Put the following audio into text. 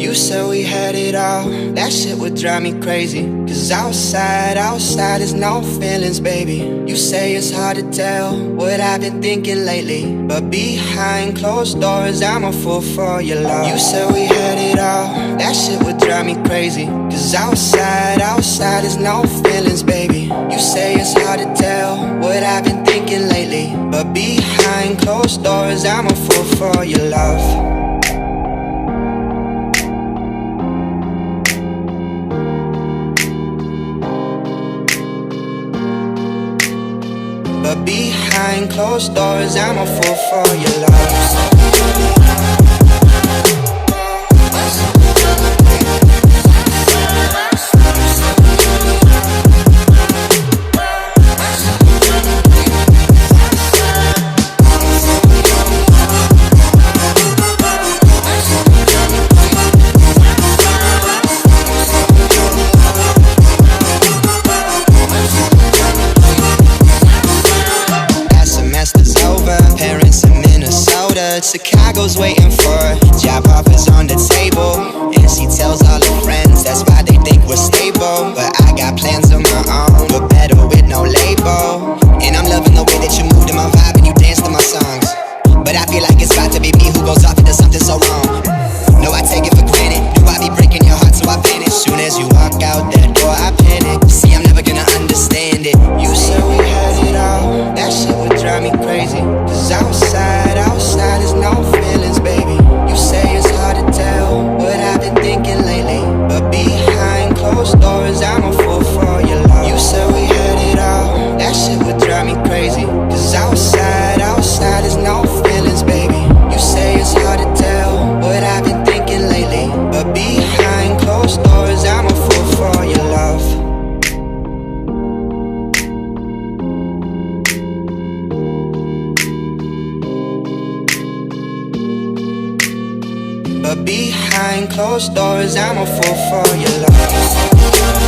You said we had it all, that shit would drive me crazy. Cause outside is no feelings, baby. You say it's hard to tell what I've been thinking lately, but behind closed doors, I'm a fool for your love. You said we had it all, that shit would drive me crazy. Cause outside is no feelings, baby. You say it's hard to tell what I've been thinking lately, but behind closed doors, I'm a fool for your love. But behind closed doors, I'm a fool for your love. Chicago's waiting for job offers on the table, and she tells all her friends that's why they think we're stable. But I got plans of my own, but better with no label. And I'm loving the way that you move to my vibe and you dance to my songs. But I feel like it's about to be me who goes off into something so wrong. No, I take it for granted. Do I be breaking your heart so I vanish? Soon as you walk out that door, I panic. See, I'm never gonna understand it. You said we had it all, that shit would drive me crazy. Cause outside is no feelings, baby. You say it's hard to tell what I've been thinking lately, but behind closed doors, I'm a fool for your love. You said we had it all, that shit would drive me crazy. Cause outside is no feelings, baby. You say it's hard to tell what I've been thinking lately, but behind closed doors, I'm a fool for your love. But behind closed doors, I'm a fool for your love.